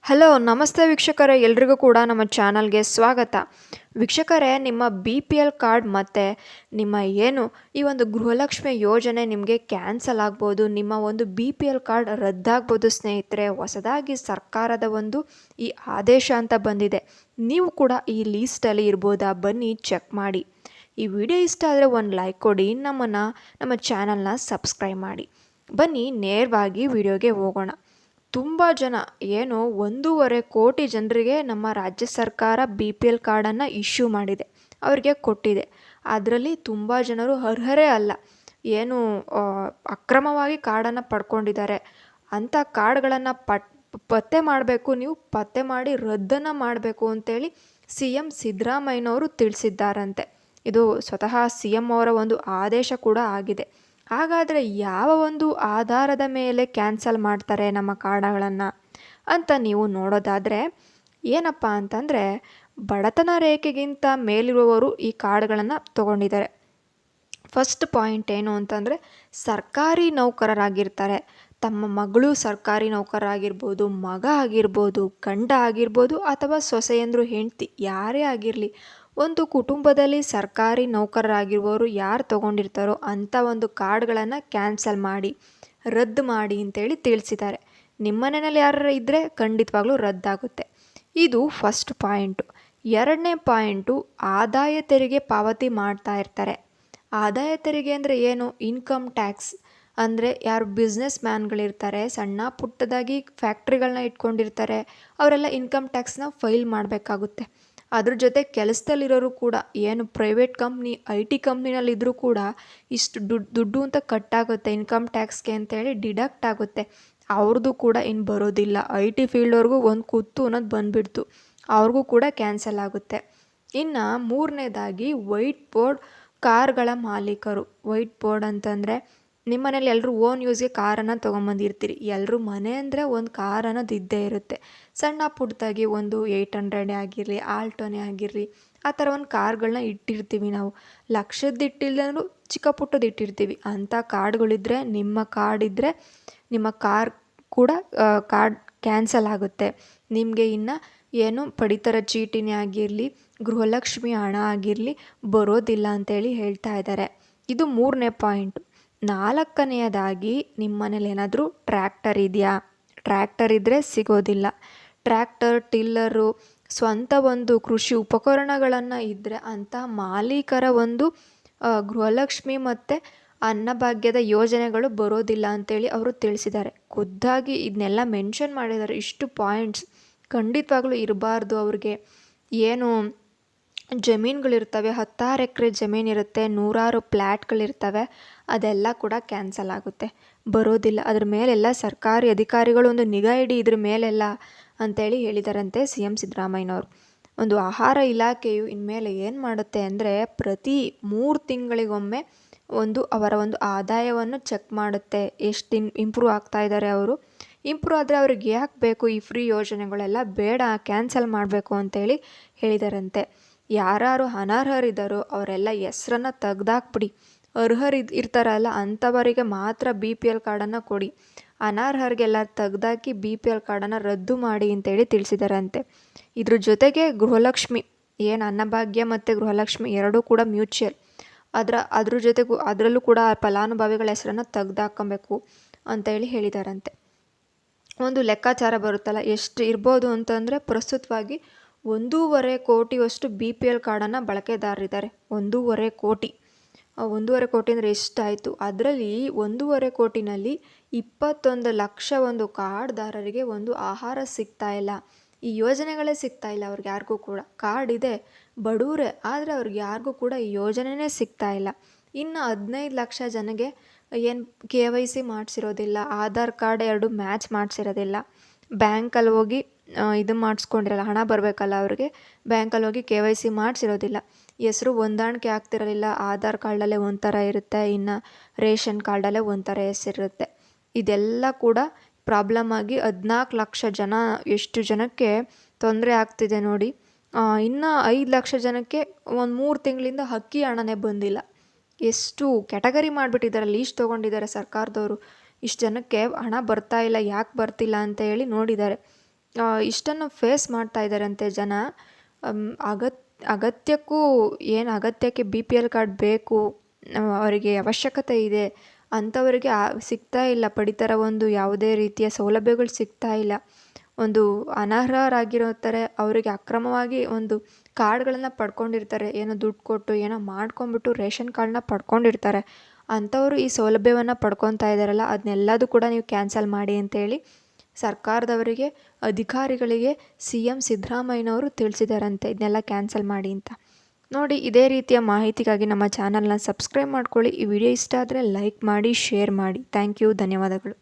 Hello ನಮಸ್ತೆ ವೀಕ್ಷಕರೇ, ಎಲ್ರಿಗೂ ಕೂಡ ನಮ್ಮ ಚಾನಲ್ಗೆ ಸ್ವಾಗತ. ವೀಕ್ಷಕರೇ, ನಿಮ್ಮ ಬಿ ಪಿ ಎಲ್ ಕಾರ್ಡ್ ಮತ್ತು ನಿಮ್ಮ ಈ ಒಂದು ಗೃಹಲಕ್ಷ್ಮಿ ಯೋಜನೆ ನಿಮಗೆ ಕ್ಯಾನ್ಸಲ್ ಆಗ್ಬೋದು. ನಿಮ್ಮ ಒಂದು ಬಿ ಪಿ ಎಲ್ ಕಾರ್ಡ್ ರದ್ದಾಗ್ಬೋದು ಸ್ನೇಹಿತರೆ. ಹೊಸದಾಗಿ ಸರ್ಕಾರದ ಒಂದು ಈ ಆದೇಶ ಅಂತ ಬಂದಿದೆ. ನೀವು ಕೂಡ ಈ ಲೀಸ್ಟಲ್ಲಿ ಇರ್ಬೋದಾ? ಬನ್ನಿ ಚೆಕ್ ಮಾಡಿ. ಈ ವಿಡಿಯೋ ಇಷ್ಟ ಆದರೆ ಒಂದು ಲೈಕ್ ಕೊಡಿ, ನಮ್ಮ ಚಾನಲ್ನ ಸಬ್ಸ್ಕ್ರೈಬ್ ಮಾಡಿ. ಬನ್ನಿ ನೇರವಾಗಿ ವಿಡಿಯೋಗೆ ಹೋಗೋಣ. ತುಂಬ ಜನ 1.5 ಕೋಟಿ ಜನರಿಗೆ ನಮ್ಮ ರಾಜ್ಯ ಸರ್ಕಾರ ಬಿ ಪಿ ಎಲ್ ಕಾರ್ಡನ್ನು ಇಶ್ಯೂ ಮಾಡಿದೆ, ಅವರಿಗೆ ಕೊಟ್ಟಿದೆ. ಅದರಲ್ಲಿ ತುಂಬ ಜನರು ಅರ್ಹರೇ ಅಲ್ಲ, ಅಕ್ರಮವಾಗಿ ಕಾರ್ಡನ್ನು ಪಡ್ಕೊಂಡಿದ್ದಾರೆ. ಅಂಥ ಕಾರ್ಡ್ಗಳನ್ನು ಪತ್ತೆ ಮಾಡಬೇಕು, ನೀವು ಪತ್ತೆ ಮಾಡಿ ರದ್ದನ್ನು ಮಾಡಬೇಕು ಅಂತೇಳಿ CM ಸಿದ್ದರಾಮಯ್ಯನವರು ತಿಳಿಸಿದ್ದಾರಂತೆ. ಇದು ಸ್ವತಃ CM ಅವರ ಒಂದು ಆದೇಶ ಕೂಡ ಆಗಿದೆ. ಹಾಗಾದರೆ ಯಾವ ಒಂದು ಆಧಾರದ ಮೇಲೆ ಕ್ಯಾನ್ಸಲ್ ಮಾಡ್ತಾರೆ ನಮ್ಮ ಕಾರ್ಡ್ಗಳನ್ನು ಅಂತ ನೀವು ನೋಡೋದಾದರೆ, ಏನಪ್ಪ ಅಂತಂದರೆ, ಬಡತನ ರೇಖೆಗಿಂತ ಮೇಲಿರುವವರು ಈ ಕಾರ್ಡ್ಗಳನ್ನು ತೊಗೊಂಡಿದ್ದಾರೆ. ಫಸ್ಟ್ ಪಾಯಿಂಟ್ ಏನು ಅಂತಂದರೆ, ಸರ್ಕಾರಿ ನೌಕರರಾಗಿರ್ತಾರೆ. ತಮ್ಮ ಮಗಳು ಸರ್ಕಾರಿ ನೌಕರರಾಗಿರ್ಬೋದು, ಮಗ ಆಗಿರ್ಬೋದು, ಗಂಡ ಆಗಿರ್ಬೋದು, ಅಥವಾ ಸೊಸೆಯಂದ್ರು ಹೆಂಡತಿ ಯಾರೇ ಆಗಿರಲಿ, ಒಂದು ಕುಟುಂಬದಲ್ಲಿ ಸರ್ಕಾರಿ ನೌಕರರಾಗಿರುವವರು ಯಾರು ತೊಗೊಂಡಿರ್ತಾರೋ ಅಂಥ ಒಂದು ಕಾರ್ಡ್ಗಳನ್ನು ಕ್ಯಾನ್ಸಲ್ ಮಾಡಿ, ರದ್ದು ಮಾಡಿ ಅಂತೇಳಿ ತಿಳಿಸಿದ್ದಾರೆ. ನಿಮ್ಮ ಮನೆಯಲ್ಲಿ ಯಾರು ಇದ್ದರೆ ಖಂಡಿತವಾಗ್ಲೂ ರದ್ದಾಗುತ್ತೆ. ಇದು ಫಸ್ಟ್ ಪಾಯಿಂಟು. ಎರಡನೇ ಪಾಯಿಂಟು, ಆದಾಯ ತೆರಿಗೆ ಪಾವತಿ ಮಾಡ್ತಾ ಇರ್ತಾರೆ. ಆದಾಯ ತೆರಿಗೆ ಅಂದರೆ ಏನು? Income tax. ಅಂದರೆ ಯಾರು ಬಿಸ್ನೆಸ್ ಮ್ಯಾನ್ಗಳಿರ್ತಾರೆ, ಸಣ್ಣ ಪುಟ್ಟದಾಗಿ ಫ್ಯಾಕ್ಟ್ರಿಗಳನ್ನ ಇಟ್ಕೊಂಡಿರ್ತಾರೆ, ಅವರೆಲ್ಲ ಇನ್ಕಮ್ ಟ್ಯಾಕ್ಸ್ನ ಫೈಲ್ ಮಾಡಬೇಕಾಗುತ್ತೆ. ಅದ್ರ ಜೊತೆ ಕೆಲಸದಲ್ಲಿರೋರು ಕೂಡ, ಪ್ರೈವೇಟ್ ಕಂಪ್ನಿ IT ಕಂಪ್ನಿನಲ್ಲಿದ್ದರೂ ಕೂಡ ಇಷ್ಟು ದುಡ್ಡು ಅಂತ ಕಟ್ಟಾಗುತ್ತೆ ಇನ್ಕಮ್ ಟ್ಯಾಕ್ಸ್ಗೆ ಅಂತೇಳಿ ಡಿಡಕ್ಟ್ ಆಗುತ್ತೆ. ಅವ್ರದ್ದು ಕೂಡ ಇನ್ನು ಬರೋದಿಲ್ಲ. IT ಫೀಲ್ಡವ್ರಿಗೂ ಒಂದು ಕುತ್ತು ಅನ್ನೋದು ಬಂದುಬಿಡ್ತು, ಅವ್ರಿಗೂ ಕೂಡ ಕ್ಯಾನ್ಸಲ್ ಆಗುತ್ತೆ. ಇನ್ನು ಮೂರನೇದಾಗಿ, ವೈಟ್ ಬೋರ್ಡ್ ಕಾರ್ಗಳ ಮಾಲೀಕರು. ವೈಟ್ ಬೋರ್ಡ್ ಅಂತಂದರೆ, ನಿಮ್ಮ ಮನೇಲಿ ಎಲ್ಲರೂ ಓನ್ ಯೂಸ್ಗೆ ಕಾರನ್ನು ತೊಗೊಂಬಂದಿರ್ತೀರಿ. ಎಲ್ಲರೂ ಮನೆ ಅಂದರೆ ಒಂದು ಕಾರ್ ಅನ್ನೋದು ಇದ್ದೇ ಇರುತ್ತೆ. ಸಣ್ಣ ಪುಟ್ಟದಾಗಿ ಒಂದು 800 ಆಗಿರಲಿ, ಆಲ್ಟೋನೇ ಆಗಿರಲಿ, ಆ ಥರ ಒಂದು ಕಾರ್ಗಳನ್ನ ಇಟ್ಟಿರ್ತೀವಿ ನಾವು. ಲಕ್ಷದ್ದು ಇಟ್ಟಿಲ್ಲಂದ್ರೂ ಚಿಕ್ಕ ಪುಟ್ಟದ್ದು ಇಟ್ಟಿರ್ತೀವಿ. ಅಂಥ ಕಾರ್ಡ್ಗಳಿದ್ದರೆ, ನಿಮ್ಮ ಕಾರ್ಡ್ ಇದ್ದರೆ ನಿಮ್ಮ ಕಾರ್ ಕೂಡ ಕಾರ್ಡ್ ಕ್ಯಾನ್ಸಲ್ ಆಗುತ್ತೆ. ನಿಮಗೆ ಇನ್ನು ಪಡಿತರ ಚೀಟಿನೇ ಆಗಿರಲಿ, ಗೃಹಲಕ್ಷ್ಮಿ ಹಣ ಆಗಿರಲಿ ಬರೋದಿಲ್ಲ ಅಂತೇಳಿ ಹೇಳ್ತಾ ಇದ್ದಾರೆ. ಇದು ಮೂರನೇ ಪಾಯಿಂಟು. ನಾಲ್ಕನೆಯದಾಗಿ, ನಿಮ್ಮ ಮನೇಲಿ ಏನಾದರೂ ಟ್ರ್ಯಾಕ್ಟರ್ ಇದೆಯಾ? ಟ್ರ್ಯಾಕ್ಟರ್ ಇದ್ದರೆ ಸಿಗೋದಿಲ್ಲ. ಟ್ರ್ಯಾಕ್ಟರ್, ಟಿಲ್ಲರು, ಸ್ವಂತ ಒಂದು ಕೃಷಿ ಉಪಕರಣಗಳನ್ನು ಇದ್ದರೆ ಅಂಥ ಮಾಲೀಕರ ಒಂದು ಗೃಹಲಕ್ಷ್ಮಿ ಮತ್ತು ಅನ್ನಭಾಗ್ಯದ ಯೋಜನೆಗಳು ಬರೋದಿಲ್ಲ ಅಂತೇಳಿ ಅವರು ತಿಳಿಸಿದ್ದಾರೆ. ಖುದ್ದಾಗಿ ಇದನ್ನೆಲ್ಲ ಮೆನ್ಷನ್ ಮಾಡಿದ್ದಾರೆ. ಇಷ್ಟು ಪಾಯಿಂಟ್ಸ್ ಖಂಡಿತವಾಗ್ಲೂ ಇರಬಾರ್ದು. ಅವ್ರಿಗೆ ಜಮೀನುಗಳಿರ್ತವೆ, 10 ಎಕರೆ ಜಮೀನಿರುತ್ತೆ, 100 ಫ್ಲ್ಯಾಟ್ಗಳಿರ್ತವೆ, ಅದೆಲ್ಲ ಕೂಡ ಕ್ಯಾನ್ಸಲ್ ಆಗುತ್ತೆ, ಬರೋದಿಲ್ಲ. ಅದ್ರ ಮೇಲೆಲ್ಲ ಸರ್ಕಾರಿ ಅಧಿಕಾರಿಗಳು ಒಂದು ನಿಗಾ ಇಡಿ ಇದ್ರ ಮೇಲೆಲ್ಲ ಅಂತೇಳಿ ಹೇಳಿದಾರಂತೆ CM ಸಿದ್ದರಾಮಯ್ಯನವರು. ಒಂದು ಆಹಾರ ಇಲಾಖೆಯು ಇನ್ಮೇಲೆ ಏನು ಮಾಡುತ್ತೆ ಅಂದರೆ, ಪ್ರತಿ 3 ತಿಂಗಳಿಗೊಮ್ಮೆ ಅವರ ಒಂದು ಆದಾಯವನ್ನು ಚೆಕ್ ಮಾಡುತ್ತೆ. ಎಷ್ಟು ಇಂಪ್ರೂವ್ ಆಗ್ತಾ ಇದ್ದಾರೆ ಅವರು. ಇಂಪ್ರೂವ್ ಆದರೆ ಅವ್ರಿಗೆ ಯಾಕೆ ಬೇಕು ಈ ಫ್ರೀ ಯೋಜನೆಗಳೆಲ್ಲ? ಬೇಡ, ಕ್ಯಾನ್ಸಲ್ ಮಾಡಬೇಕು ಅಂತೇಳಿ ಹೇಳಿದಾರಂತೆ. ಯಾರು ಅನರ್ಹರಿದ್ದಾರೋ ಅವರೆಲ್ಲ ಹೆಸ್ರನ್ನು ತೆಗ್ದಾಕ್ಬಿಡಿ. ಇರ್ತಾರಲ್ಲ ಅಂಥವರಿಗೆ ಮಾತ್ರ BPL ಕಾರ್ಡನ್ನು ಕೊಡಿ. ಅನರ್ಹರಿಗೆಲ್ಲ ತೆಗ್ದಾಕಿ BPL ಕಾರ್ಡನ್ನು ರದ್ದು ಮಾಡಿ ಅಂತೇಳಿ ತಿಳಿಸಿದಾರಂತೆ. ಇದ್ರ ಜೊತೆಗೆ ಗೃಹಲಕ್ಷ್ಮಿ ಅನ್ನಭಾಗ್ಯ ಮತ್ತು ಗೃಹಲಕ್ಷ್ಮಿ ಎರಡೂ ಕೂಡ ಮ್ಯೂಚುವಲ್. ಅದ್ರ ಜೊತೆಗೂ ಅದರಲ್ಲೂ ಕೂಡ ಫಲಾನುಭವಿಗಳ ಹೆಸರನ್ನು ತೆಗ್ದಾಕೊಬೇಕು ಅಂತೇಳಿ ಹೇಳಿದಾರಂತೆ. ಒಂದು ಲೆಕ್ಕಾಚಾರ ಬರುತ್ತಲ್ಲ, ಎಷ್ಟು ಇರ್ಬೋದು ಅಂತಂದರೆ, ಪ್ರಸ್ತುತವಾಗಿ 1.5 ಕೋಟಿಯಷ್ಟು BPL ಕಾರ್ಡನ್ನು ಬಳಕೆದಾರರಿದ್ದಾರೆ. 1.5 ಕೋಟಿ. 1.5 ಕೋಟಿ ಅಂದರೆ ಎಷ್ಟಾಯಿತು? ಅದರಲ್ಲಿ 1.5 ಕೋಟಿನಲ್ಲಿ 21 ಲಕ್ಷ ಒಂದು ಕಾರ್ಡ್ದಾರರಿಗೆ ಒಂದು ಆಹಾರ ಸಿಗ್ತಾ ಇಲ್ಲ. ಈ ಯೋಜನೆಗಳೇ ಸಿಗ್ತಾ ಇಲ್ಲ ಅವ್ರಿಗೆ ಯಾರಿಗೂ ಕೂಡ. ಕಾರ್ಡ್ ಇದೆ, ಬಡವರೇ, ಆದರೆ ಅವ್ರಿಗೆ ಯಾರಿಗೂ ಕೂಡ ಈ ಯೋಜನೆನೇ ಸಿಗ್ತಾ ಇಲ್ಲ. ಇನ್ನು 15 ಲಕ್ಷ ಜನಗೆ KYC ಮಾಡಿಸಿರೋದಿಲ್ಲ, ಆಧಾರ್ ಕಾರ್ಡ್ 2 ಮ್ಯಾಚ್ ಮಾಡಿಸಿರೋದಿಲ್ಲ, ಬ್ಯಾಂಕಲ್ಲಿ ಹೋಗಿ ಇದು ಮಾಡಿಸ್ಕೊಂಡಿರಲ್ಲ, ಹಣ ಬರಬೇಕಲ್ಲ ಅವ್ರಿಗೆ, ಬ್ಯಾಂಕಲ್ಲಿ ಹೋಗಿ KYC ಮಾಡಿಸಿರೋದಿಲ್ಲ, ಹೆಸರು ಹೊಂದಾಣಿಕೆ ಆಗ್ತಿರಲಿಲ್ಲ, ಆಧಾರ್ ಕಾರ್ಡಲ್ಲೇ ಒಂಥರ ಇರುತ್ತೆ, ಇನ್ನು ರೇಷನ್ ಕಾರ್ಡಲ್ಲೇ ಒಂಥರ ಹೆಸರಿರುತ್ತೆ. ಇದೆಲ್ಲ ಕೂಡ ಪ್ರಾಬ್ಲಮ್ ಆಗಿ 14 ಲಕ್ಷ ಜನ, ಎಷ್ಟು ಜನಕ್ಕೆ ತೊಂದರೆ ಆಗ್ತಿದೆ ನೋಡಿ. ಇನ್ನು 5 ಲಕ್ಷ ಜನಕ್ಕೆ ಒಂದು 3 ತಿಂಗಳಿಂದ ಅಕ್ಕಿ ಹಣನೇ ಬಂದಿಲ್ಲ. ಎಷ್ಟು ಕ್ಯಾಟಗರಿ ಮಾಡಿಬಿಟ್ಟಿದ್ದಾರೆ, ಲೀಸ್ಟ್ ತೊಗೊಂಡಿದ್ದಾರೆ ಸರ್ಕಾರದವರು. ಇಷ್ಟು ಜನಕ್ಕೆ ಹಣ ಬರ್ತಾ ಇಲ್ಲ, ಯಾಕೆ ಬರ್ತಿಲ್ಲ ಅಂತ ಹೇಳಿ ನೋಡಿದ್ದಾರೆ. ಇಷ್ಟನ್ನು ಫೇಸ್ ಮಾಡ್ತಾ ಇದ್ದಾರಂತೆ ಜನ. ಅಮ್, ಅಗತ್ ಅಗತ್ಯಕ್ಕೂ ಏನು ಅಗತ್ಯಕ್ಕೆ ಬಿ ಪಿ ಎಲ್ ಕಾರ್ಡ್ ಬೇಕು, ಅವರಿಗೆ ಅವಶ್ಯಕತೆ ಇದೆ ಅಂಥವರಿಗೆ ಸಿಗ್ತಾ ಇಲ್ಲ, ಪಡಿತರ ಒಂದು ಯಾವುದೇ ರೀತಿಯ ಸೌಲಭ್ಯಗಳು ಸಿಗ್ತಾ ಇಲ್ಲ. ಒಂದು ಅನರ್ಹರಾಗಿರ್ತಾರೆ, ಅವರಿಗೆ ಅಕ್ರಮವಾಗಿ ಒಂದು ಕಾರ್ಡ್ಗಳನ್ನು ಪಡ್ಕೊಂಡಿರ್ತಾರೆ, ಏನೋ ದುಡ್ಡು ಕೊಟ್ಟು ಏನೋ ಮಾಡ್ಕೊಂಬಿಟ್ಟು ರೇಷನ್ ಕಾರ್ಡ್ನ ಪಡ್ಕೊಂಡಿರ್ತಾರೆ. ಅಂಥವರು ಈ ಸೌಲಭ್ಯವನ್ನು ಪಡ್ಕೊತಾ ಇದ್ದಾರಲ್ಲ, ಅದನ್ನೆಲ್ಲದೂ ಕೂಡ ನೀವು ಕ್ಯಾನ್ಸಲ್ ಮಾಡಿ ಅಂತೇಳಿ ಸರ್ಕಾರದವರಿಗೆ, ಅಧಿಕಾರಿಗಳಿಗೆ ಸಿ ಎಂ ಸಿದ್ದರಾಮಯ್ಯನವರು ತಿಳಿಸಿದಾರಂತೆ ಇದನ್ನೆಲ್ಲ ಕ್ಯಾನ್ಸಲ್ ಮಾಡಿ ಅಂತ. ನೋಡಿ, ಇದೇ ರೀತಿಯ ಮಾಹಿತಿಗಾಗಿ ನಮ್ಮ ಚಾನಲ್ನ ಸಬ್ಸ್ಕ್ರೈಬ್ ಮಾಡ್ಕೊಳ್ಳಿ. ಈ ವಿಡಿಯೋ ಇಷ್ಟ ಆದರೆ ಲೈಕ್ ಮಾಡಿ, ಶೇರ್ ಮಾಡಿ. ಥ್ಯಾಂಕ್ ಯು, ಧನ್ಯವಾದಗಳು.